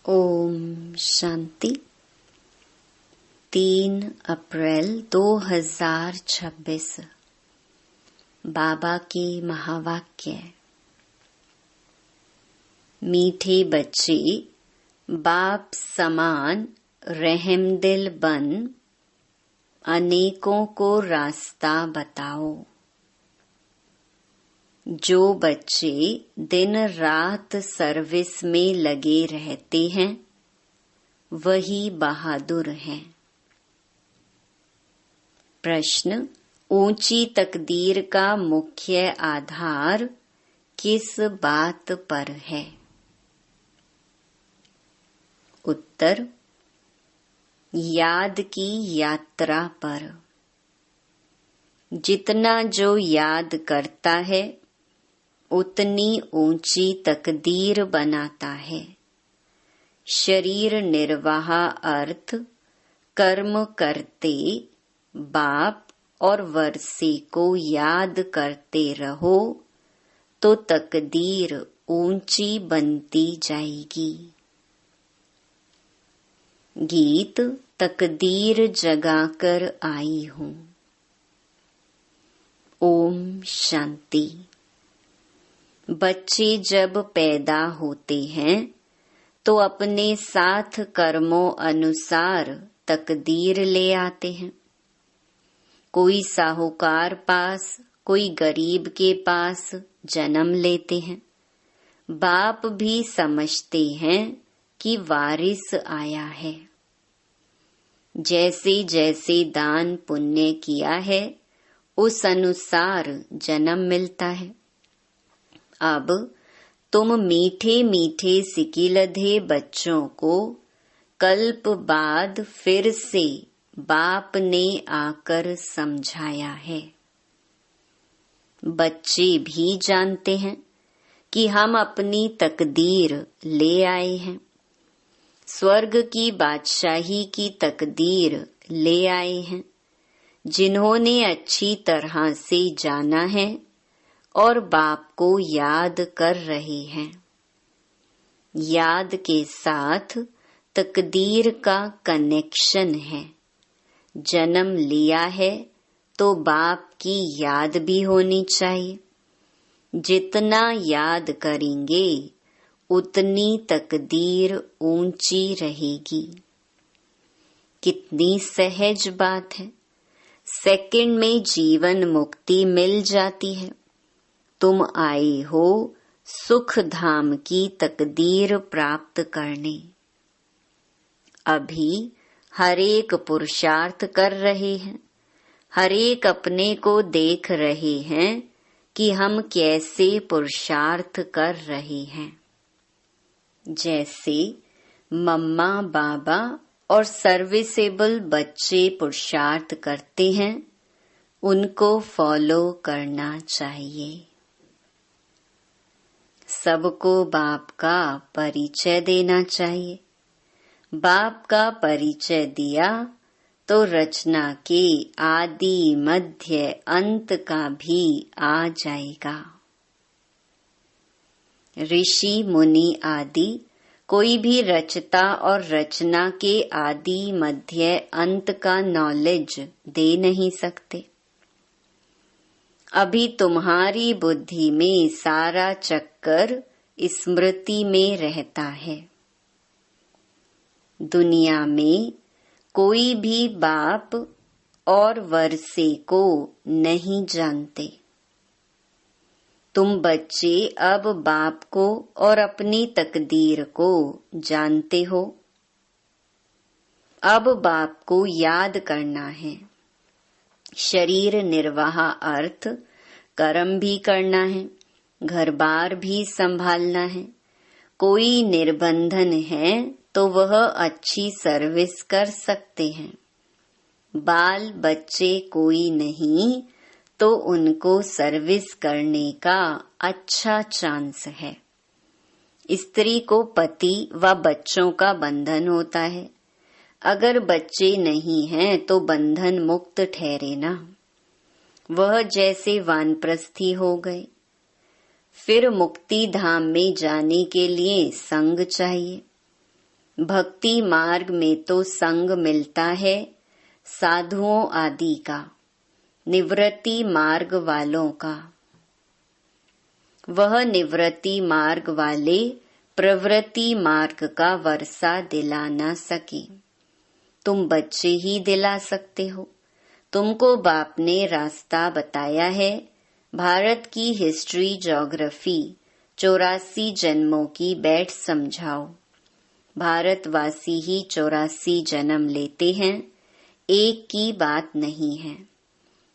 ओम शांति। 3 अप्रैल 2026 बाबा के महावाक्य। मीठे बच्चे, बाप समान रहमदिल बन अनेकों को रास्ता बताओ। जो बच्चे दिन रात सर्विस में लगे रहते हैं वही बहादुर हैं। प्रश्न: ऊंची तकदीर का मुख्य आधार किस बात पर है? उत्तर: याद की यात्रा पर। जितना जो याद करता है उतनी ऊंची तकदीर बनाता है। शरीर निर्वाह अर्थ कर्म करते बाप और वर्षे को याद करते रहो तो तकदीर ऊंची बनती जाएगी। गीत: तकदीर जगाकर आई हूँ। ओम शांति। बच्चे जब पैदा होते हैं तो अपने साथ कर्मों अनुसार तकदीर ले आते हैं। कोई साहूकार पास, कोई गरीब के पास जन्म लेते हैं। बाप भी समझते हैं कि वारिस आया है। जैसे जैसे दान पुण्य किया है उस अनुसार जन्म मिलता है। अब तुम मीठे मीठे सिकिलधे बच्चों को कल्प बाद फिर से बाप ने आकर समझाया है। बच्चे भी जानते हैं कि हम अपनी तकदीर ले आए हैं। स्वर्ग की बादशाही की तकदीर ले आए हैं। जिन्होंने अच्छी तरह से जाना है और बाप को याद कर रहे हैं। याद के साथ तकदीर का कनेक्शन है। जन्म लिया है तो बाप की याद भी होनी चाहिए। जितना याद करेंगे उतनी तकदीर ऊंची रहेगी। कितनी सहज बात है। सेकंड में जीवन मुक्ति मिल जाती है। तुम आए हो सुख धाम की तकदीर प्राप्त करने। अभी हर एक पुरुषार्थ कर रहे हैं। हर एक अपने को देख रहे हैं कि हम कैसे पुरुषार्थ कर रहे हैं। जैसे मम्मा बाबा और सर्विसेबल बच्चे पुरुषार्थ करते हैं उनको फॉलो करना चाहिए। सबको बाप का परिचय देना चाहिए। बाप का परिचय दिया तो रचना के आदि मध्य अंत का भी आ जाएगा। ऋषि मुनि आदि कोई भी रचता और रचना के आदि मध्य अंत का नॉलेज दे नहीं सकते। अभी तुम्हारी बुद्धि में सारा चक्कर स्मृति में रहता है। दुनिया में कोई भी बाप और वर्षे को नहीं जानते। तुम बच्चे अब बाप को और अपनी तकदीर को जानते हो। अब बाप को याद करना है। शरीर निर्वाह अर्थ कर्म भी करना है, घर बार भी संभालना है। कोई निर्बंधन है तो वह अच्छी सर्विस कर सकते हैं। बाल बच्चे कोई नहीं तो उनको सर्विस करने का अच्छा चांस है। स्त्री को पति व बच्चों का बंधन होता है। अगर बच्चे नहीं हैं तो बंधन मुक्त ठहरे ना। वह जैसे वानप्रस्थी हो गए। फिर मुक्ति धाम में जाने के लिए संग चाहिए। भक्ति मार्ग में तो संग मिलता है साधुओं आदि का, निवृत्ति मार्ग वालों का। वह निवृत्ति मार्ग वाले प्रवृत्ति मार्ग का वर्षा दिला न सके। तुम बच्चे ही दिला सकते हो। तुमको बाप ने रास्ता बताया है। भारत की हिस्ट्री ज्योग्राफी 84 जन्मों की बैठ समझाओ। भारतवासी ही 84 जन्म लेते हैं, एक की बात नहीं है।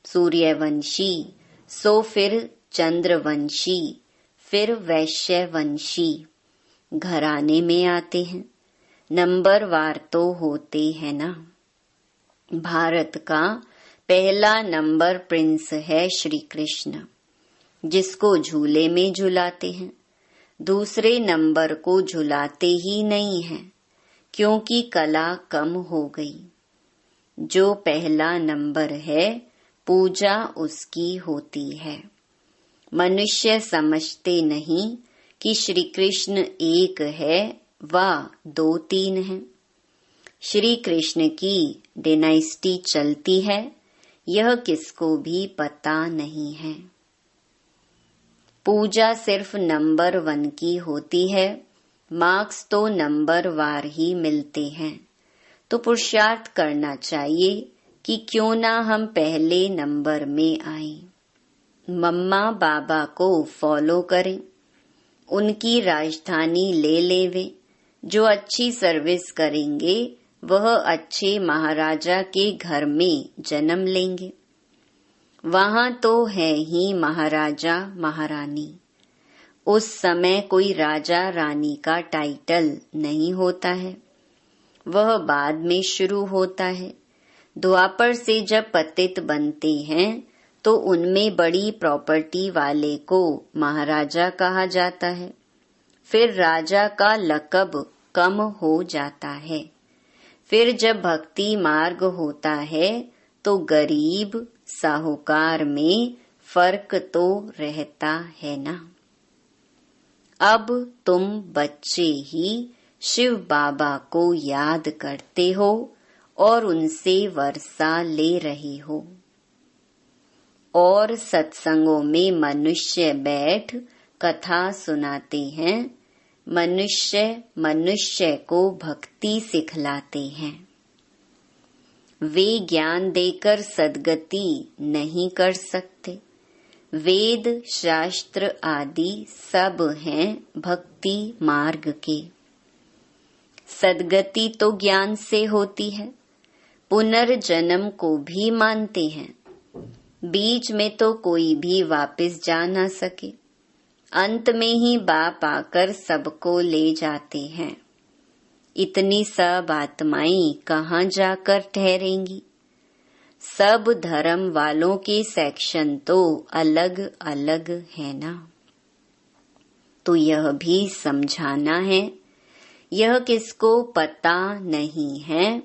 सूर्यवंशी, सो फिर चंद्रवंशी, फिर वैश्यवंशी घराने में आते हैं। नंबरवार तो होते हैं ना। भारत का पहला नंबर प्रिंस है श्री कृष्ण, जिसको झूले में झुलाते हैं। दूसरे नंबर को झुलाते ही नहीं हैं, क्योंकि कला कम हो गई। जो पहला नंबर है, पूजा उसकी होती है। मनुष्य समझते नहीं कि श्री कृष्ण एक है व 2-3 है। श्री कृष्ण की डायनेस्टी चलती है, यह किसको भी पता नहीं है। पूजा सिर्फ नंबर 1 की होती है, मार्क्स तो नंबर वार ही मिलते हैं। तो पुरुषार्थ करना चाहिए कि क्यों ना हम पहले नंबर में आए। मम्मा बाबा को फॉलो करें, उनकी राजधानी ले लेवे। जो अच्छी सर्विस करेंगे वह अच्छे महाराजा के घर में जन्म लेंगे। वहां तो है ही महाराजा महारानी। उस समय कोई राजा रानी का टाइटल नहीं होता है, वह बाद में शुरू होता है। द्वापर से जब पतित बनते हैं तो उनमें बड़ी प्रॉपर्टी वाले को महाराजा कहा जाता है। फिर राजा का लक़ब कम हो जाता है। फिर जब भक्ति मार्ग होता है तो गरीब साहूकार में फर्क तो रहता है ना। अब तुम बच्चे ही शिव बाबा को याद करते हो और उनसे वर्षा ले रहे हो। और सत्संगों में मनुष्य बैठ कथा सुनाते हैं, मनुष्य को भक्ति सिखलाते हैं। वे ज्ञान देकर सद्गति नहीं कर सकते। वेद शास्त्र आदि सब हैं भक्ति मार्ग के। सद्गति तो ज्ञान से होती है। पुनर्जन्म को भी मानते हैं। बीच में तो कोई भी वापस जा न सके। अंत में ही बाप आकर सबको ले जाते हैं। इतनी सब आत्माएं कहाँ जाकर ठहरेंगी। सब धर्म वालों के सेक्शन तो अलग अलग है ना। तो यह भी समझाना है। यह किसको पता नहीं है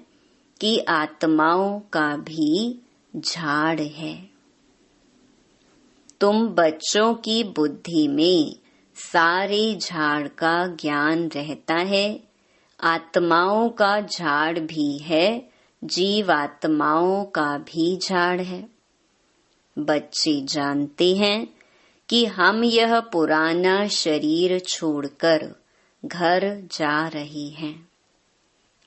कि आत्माओं का भी झाड़ है। तुम बच्चों की बुद्धि में सारे झाड़ का ज्ञान रहता है। आत्माओं का झाड़ भी है, जीवात्माओं का भी झाड़ है। बच्चे जानते हैं कि हम यह पुराना शरीर छोड़कर घर जा रहे हैं।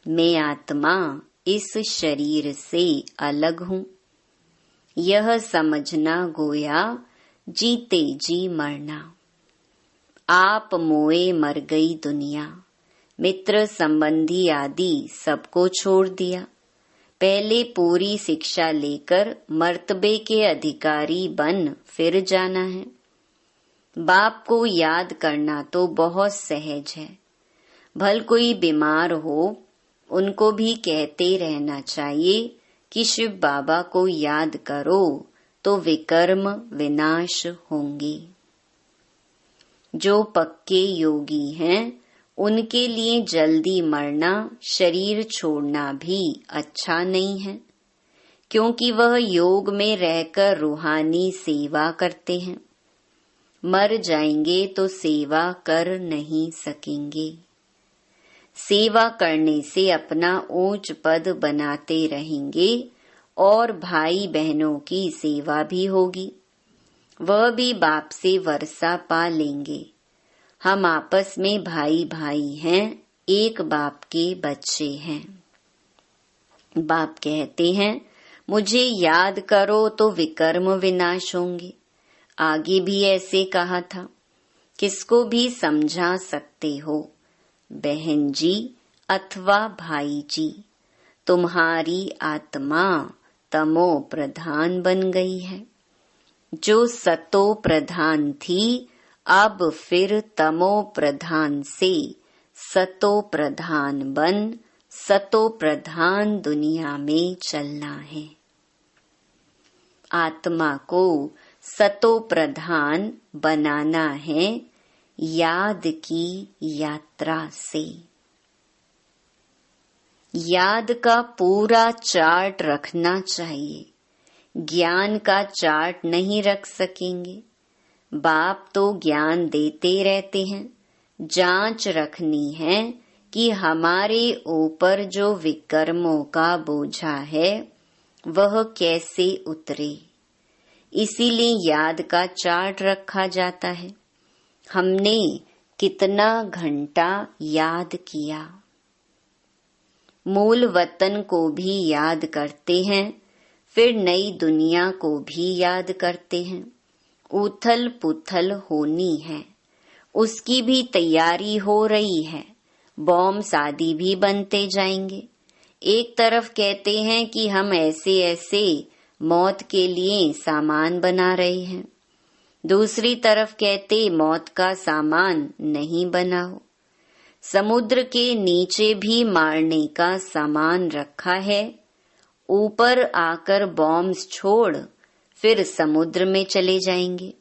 मैं आत्मा इस शरीर से अलग हूँ। यह समझना गोया जीते जी मरना। आप मोए मर गई दुनिया। मित्र संबंधी आदि सबको छोड़ दिया। पहले पूरी शिक्षा लेकर मर्तबे के अधिकारी बन फिर जाना है। बाप को याद करना तो बहुत सहज है। भल कोई बीमार हो, उनको भी कहते रहना चाहिए कि शिव बाबा को याद करो तो विकर्म विनाश होंगे। जो पक्के योगी हैं उनके लिए जल्दी मरना, शरीर छोड़ना भी अच्छा नहीं है, क्योंकि वह योग में रहकर रूहानी सेवा करते हैं। मर जाएंगे तो सेवा कर नहीं सकेंगे। सेवा करने से अपना ऊंच पद बनाते रहेंगे और भाई बहनों की सेवा भी होगी। वह भी बाप से वर्षा पा लेंगे। हम आपस में भाई भाई हैं, एक बाप के बच्चे हैं। बाप कहते हैं, मुझे याद करो तो विकर्म विनाश होंगे। आगे भी ऐसे कहा था। किसको भी समझा सकते हो, बहन जी अथवा भाई जी, तुम्हारी आत्मा तमो प्रधान बन गई है। जो सतो प्रधान थी, अब फिर तमो प्रधान से सतो प्रधान बन सतो प्रधान दुनिया में चलना है। आत्मा को सतो प्रधान बनाना है याद की यात्रा से। याद का पूरा चार्ट रखना चाहिए, ज्ञान का चार्ट नहीं रख सकेंगे। बाप तो ज्ञान देते रहते हैं, जांच रखनी है कि हमारे ऊपर जो विकर्मों का बोझा है वह कैसे उतरे। इसीलिए याद का चार्ट रखा जाता है। हमने कितना घंटा याद किया। मूल वतन को भी याद करते हैं, फिर नई दुनिया को भी याद करते हैं। उथल पुथल होनी है, उसकी भी तैयारी हो रही है। बॉम्ब आदि भी बनते जाएंगे। एक तरफ कहते हैं कि हम ऐसे ऐसे मौत के लिए सामान बना रहे हैं, दूसरी तरफ कहते मौत का सामान नहीं बनाओ। समुद्र के नीचे भी मारने का सामान रखा है। ऊपर आकर बॉम्ब्स छोड़ फिर समुद्र में चले जाएंगे।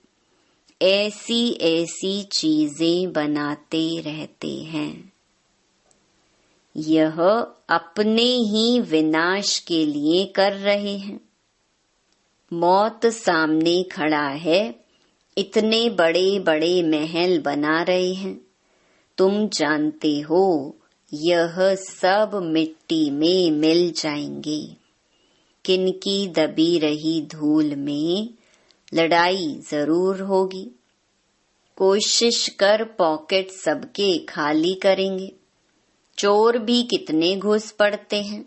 ऐसी ऐसी चीजें बनाते रहते हैं। यह अपने ही विनाश के लिए कर रहे हैं। मौत सामने खड़ा है, इतने बड़े बड़े महल बना रहे हैं। तुम जानते हो यह सब मिट्टी में मिल जाएंगे। किनकी दबी रही धूल में लड़ाई जरूर होगी। कोशिश कर पॉकेट सबके खाली करेंगे। चोर भी कितने घुस पड़ते हैं,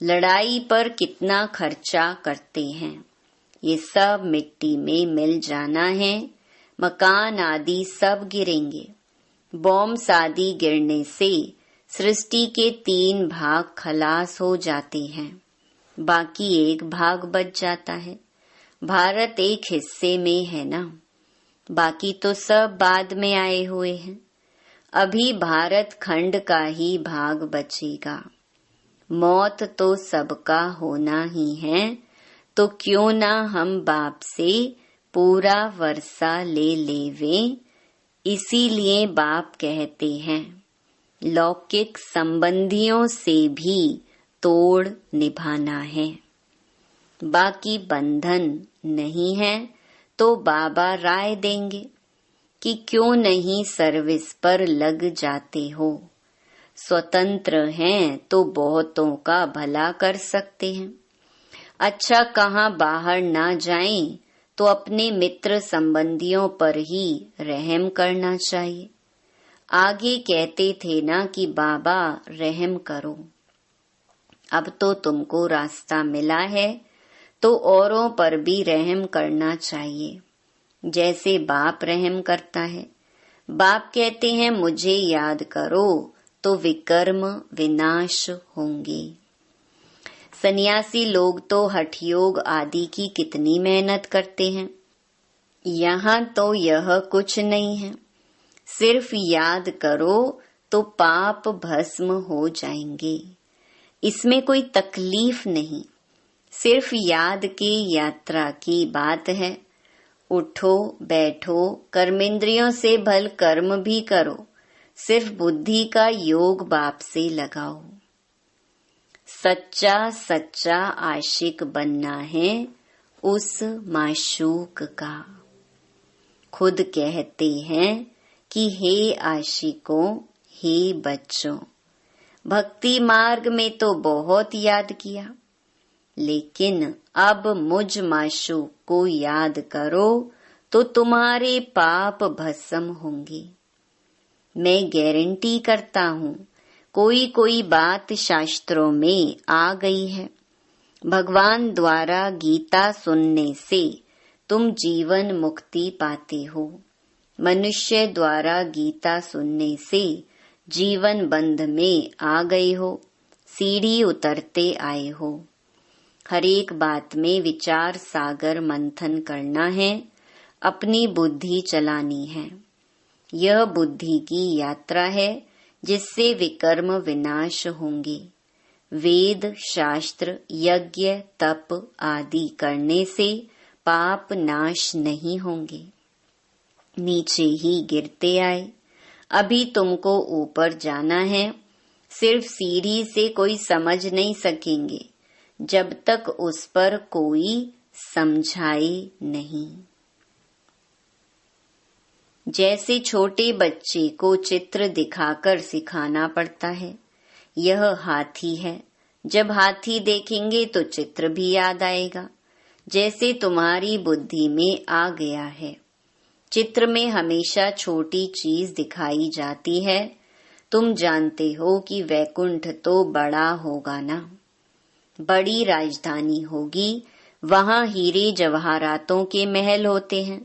लड़ाई पर कितना खर्चा करते हैं। ये सब मिट्टी में मिल जाना है। मकान आदि सब गिरेंगे। बॉम्ब आदि गिरने से सृष्टि के 3 भाग खलास हो जाते हैं, बाकी 1 भाग बच जाता है। भारत एक हिस्से में है ना, बाकी तो सब बाद में आए हुए हैं। अभी भारत खंड का ही भाग बचेगा। मौत तो सबका होना ही है, तो क्यों ना हम बाप से पूरा वर्षा ले लेवें। इसीलिए बाप कहते हैं लौकिक संबंधियों से भी तोड़ निभाना है। बाकी बंधन नहीं है तो बाबा राय देंगे कि क्यों नहीं सर्विस पर लग जाते हो। स्वतंत्र हैं तो बहुतों का भला कर सकते हैं। अच्छा कहाँ बाहर ना जाएं तो अपने मित्र संबंधियों पर ही रहम करना चाहिए। आगे कहते थे ना कि बाबा रहम करो। अब तो तुमको रास्ता मिला है तो औरों पर भी रहम करना चाहिए, जैसे बाप रहम करता है। बाप कहते हैं मुझे याद करो तो विकर्म विनाश होंगे। सन्यासी लोग तो हठ योग आदि की कितनी मेहनत करते हैं। यहाँ तो यह कुछ नहीं है, सिर्फ याद करो तो पाप भस्म हो जाएंगे। इसमें कोई तकलीफ नहीं, सिर्फ याद की यात्रा की बात है। उठो बैठो, कर्मेंद्रियों से भल कर्म भी करो, सिर्फ बुद्धि का योग बाप से लगाओ। सच्चा सच्चा आशिक बनना है उस माशूक का। खुद कहते हैं कि हे आशिकों, हे बच्चों, भक्ति मार्ग में तो बहुत याद किया, लेकिन अब मुझ माशूक को याद करो तो तुम्हारे पाप भस्म होंगे। मैं गारंटी करता हूँ, कोई कोई बात शास्त्रों में आ गई है। भगवान द्वारा गीता सुनने से तुम जीवन मुक्ति पाते हो। मनुष्य द्वारा गीता सुनने से जीवन बंध में आ गए हो, सीढ़ी उतरते आए हो। हर एक बात में विचार सागर मंथन करना है, अपनी बुद्धि चलानी है। यह बुद्धि की यात्रा है जिससे विकर्म विनाश होंगे। वेद, शास्त्र, यज्ञ, तप आदि करने से पाप नाश नहीं होंगे, नीचे ही गिरते आए। अभी तुमको ऊपर जाना है, सिर्फ सीढ़ी से कोई समझ नहीं सकेंगे जब तक उस पर कोई समझाए नहीं। जैसे छोटे बच्चे को चित्र दिखाकर सिखाना पड़ता है। यह हाथी है, जब हाथी देखेंगे तो चित्र भी याद आएगा। जैसे तुम्हारी बुद्धि में आ गया है, चित्र में हमेशा छोटी चीज दिखाई जाती है। तुम जानते हो कि वैकुंठ तो बड़ा होगा ना, बड़ी राजधानी होगी, वहाँ हीरे जवाहरातों के महल होते हैं,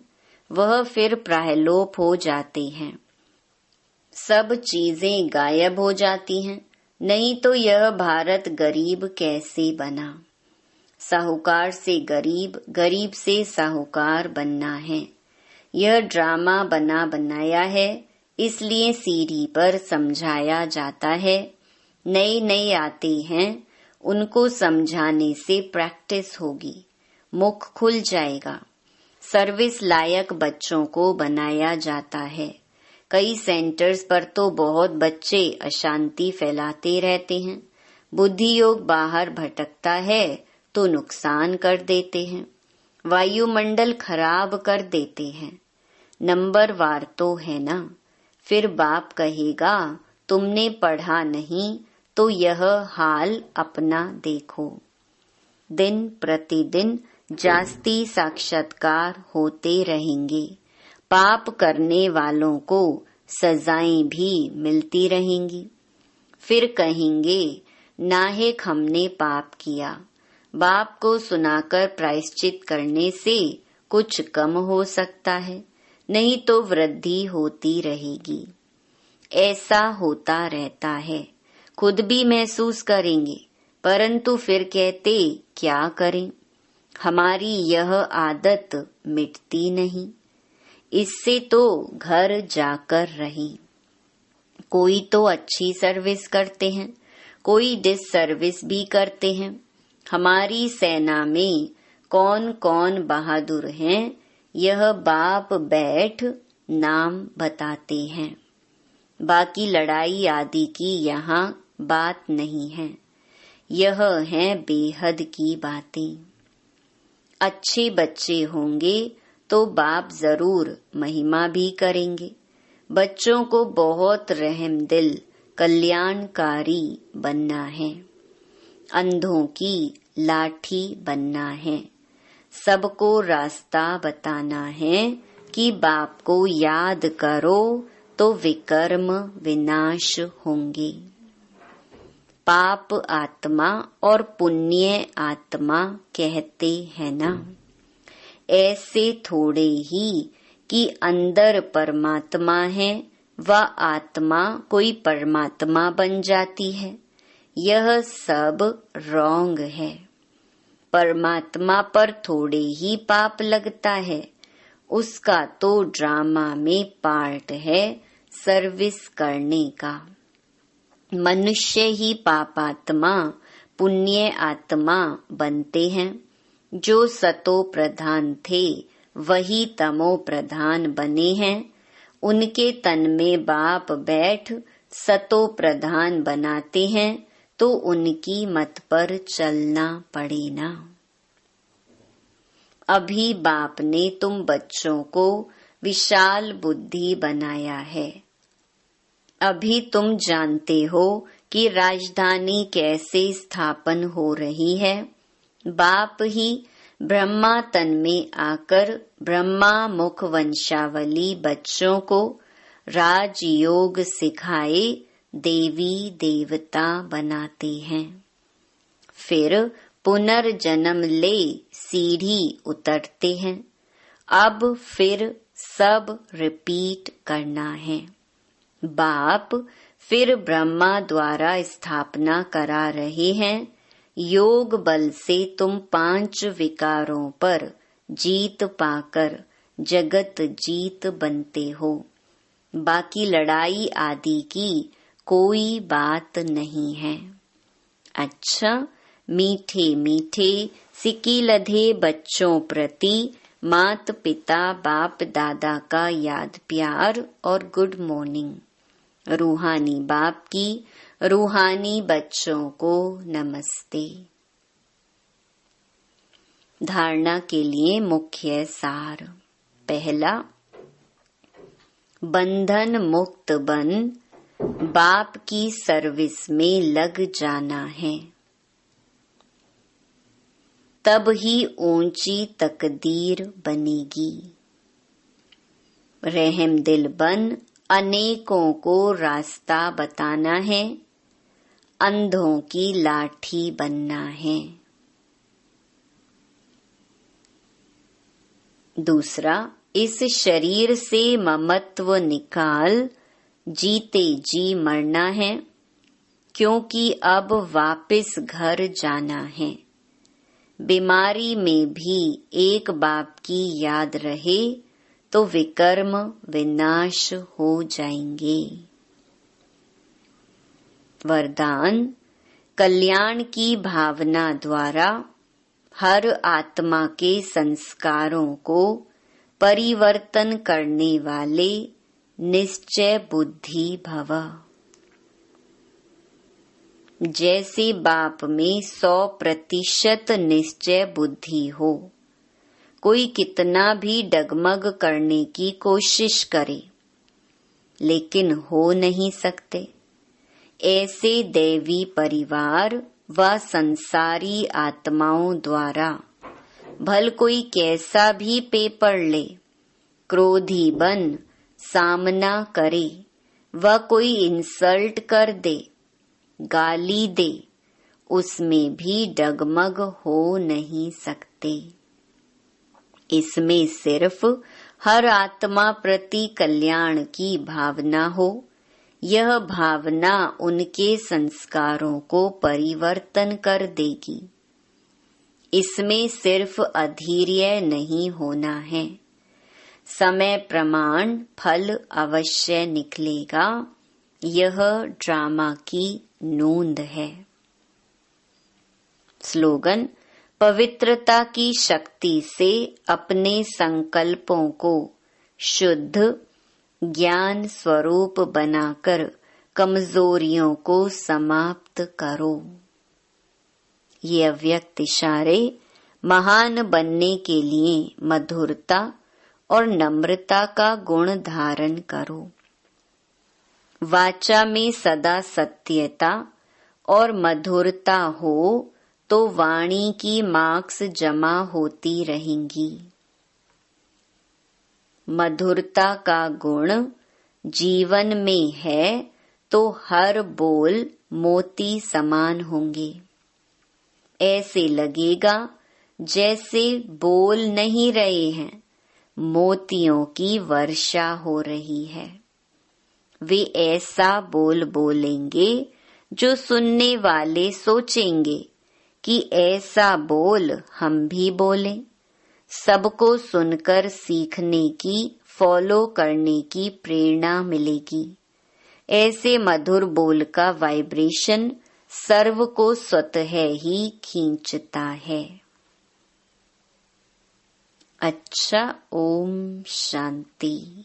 वह फिर प्रायलोप हो जाते हैं, सब चीजें गायब हो जाती हैं। नहीं तो यह भारत गरीब कैसे बना? साहूकार से गरीब, गरीब से साहूकार बनना है। यह ड्रामा बना बनाया है, इसलिए सीढ़ी पर समझाया जाता है। नए नए आते हैं, उनको समझाने से प्रैक्टिस होगी, मुख खुल जाएगा। सर्विस लायक बच्चों को बनाया जाता है। कई सेंटर्स पर तो बहुत बच्चे अशांति फैलाते रहते हैं। बुद्धि योग बाहर भटकता है तो नुकसान कर देते हैं, वायुमंडल खराब कर देते हैं। नंबर वार तो है ना। फिर बाप कहेगा तुमने पढ़ा नहीं तो यह हाल अपना देखो। दिन प्रतिदिन जास्ती साक्षात्कार होते रहेंगे। पाप करने वालों को सजाएं भी मिलती रहेंगी। फिर कहेंगे नाहेक हमने पाप किया। बाप को सुनाकर प्रायश्चित करने से कुछ कम हो सकता है, नहीं तो वृद्धि होती रहेगी। ऐसा होता रहता है, खुद भी महसूस करेंगे, परंतु फिर कहते क्या करें, हमारी यह आदत मिटती नहीं। इससे तो घर जाकर रही। कोई तो अच्छी सर्विस करते हैं, कोई डिस सर्विस भी करते हैं। हमारी सेना में कौन कौन बहादुर हैं, यह बाप बैठ नाम बताते हैं। बाकी लड़ाई आदि की यहाँ बात नहीं है, यह है बेहद की बातें। अच्छे बच्चे होंगे तो बाप जरूर महिमा भी करेंगे। बच्चों को बहुत रहमदिल कल्याणकारी बनना है, अंधों की लाठी बनना है। सबको रास्ता बताना है कि बाप को याद करो तो विकर्म विनाश होंगे। पाप आत्मा और पुण्य आत्मा कहते हैं ना, ऐसे थोड़े ही कि अंदर परमात्मा है व आत्मा कोई परमात्मा बन जाती है। यह सब रॉन्ग है। परमात्मा पर थोड़े ही पाप लगता है, उसका तो ड्रामा में पार्ट है सर्विस करने का। मनुष्य ही पापात्मा पुण्य आत्मा बनते हैं। जो सतो प्रधान थे वही तमो प्रधान बने हैं। उनके तन में बाप बैठ सतो प्रधान बनाते हैं तो उनकी मत पर चलना पड़े ना। अभी बाप ने तुम बच्चों को विशाल बुद्धि बनाया है। अभी तुम जानते हो कि राजधानी कैसे स्थापन हो रही है। बाप ही ब्रह्मा तन में आकर ब्रह्मा मुख वंशावली बच्चों को राजयोग सिखाए देवी देवता बनाते हैं। फिर पुनर्जन्म ले सीढ़ी उतरते हैं। अब फिर सब रिपीट करना है। बाप फिर ब्रह्मा द्वारा स्थापना करा रहे हैं। योग बल से तुम 5 विकारों पर जीत पाकर जगत जीत बनते हो। बाकी लड़ाई आदि की कोई बात नहीं है। अच्छा, मीठे मीठे सिक्की लधे बच्चों प्रति मात पिता बाप दादा का याद प्यार और गुड मॉर्निंग। रूहानी बाप की रूहानी बच्चों को नमस्ते। धारणा के लिए मुख्य सार। पहला, बंधन मुक्त बन बाप की सर्विस में लग जाना है। तब ही ऊंची तकदीर बनेगी। रहम दिल बन अनेकों को रास्ता बताना है। अंधों की लाठी बनना है। दूसरा, इस शरीर से ममत्व निकाल जीते जी मरना है, क्योंकि अब वापस घर जाना है। बीमारी में भी एक बाप की याद रहे तो विकर्म विनाश हो जाएंगे। वरदान, कल्याण की भावना द्वारा हर आत्मा के संस्कारों को परिवर्तन करने वाले निश्चय बुद्धि भव। जैसे बाप में 100% निश्चय बुद्धि हो, कोई कितना भी डगमग करने की कोशिश करे लेकिन हो नहीं सकते। ऐसे दैवी परिवार व संसारी आत्माओं द्वारा भल कोई कैसा भी पेपर ले, क्रोधी बन सामना करे व कोई इंसल्ट कर दे, गाली दे, उसमें भी डगमग हो नहीं सकते। इसमें सिर्फ हर आत्मा प्रति कल्याण की भावना हो। यह भावना उनके संस्कारों को परिवर्तन कर देगी। इसमें सिर्फ अधीर्य नहीं होना है। समय प्रमाण फल अवश्य निकलेगा। यह ड्रामा की नोंद है। स्लोगन, पवित्रता की शक्ति से अपने संकल्पों को शुद्ध ज्ञान स्वरूप बनाकर कमजोरियों को समाप्त करो। ये अव्यक्त इशारे महान बनने के लिए मधुरता और नम्रता का गुण धारण करो। वाचा में सदा सत्यता और मधुरता हो तो वाणी की मार्क्स जमा होती रहेंगी। मधुरता का गुण जीवन में है तो हर बोल मोती समान होंगे। ऐसे लगेगा जैसे बोल नहीं रहे हैं, मोतियों की वर्षा हो रही है। वे ऐसा बोल बोलेंगे जो सुनने वाले सोचेंगे कि ऐसा बोल हम भी बोलें। सबको सुनकर सीखने की, फॉलो करने की प्रेरणा मिलेगी। ऐसे मधुर बोल का वाइब्रेशन सर्व को स्वतः ही खींचता है। अच्छा, ओम शांति।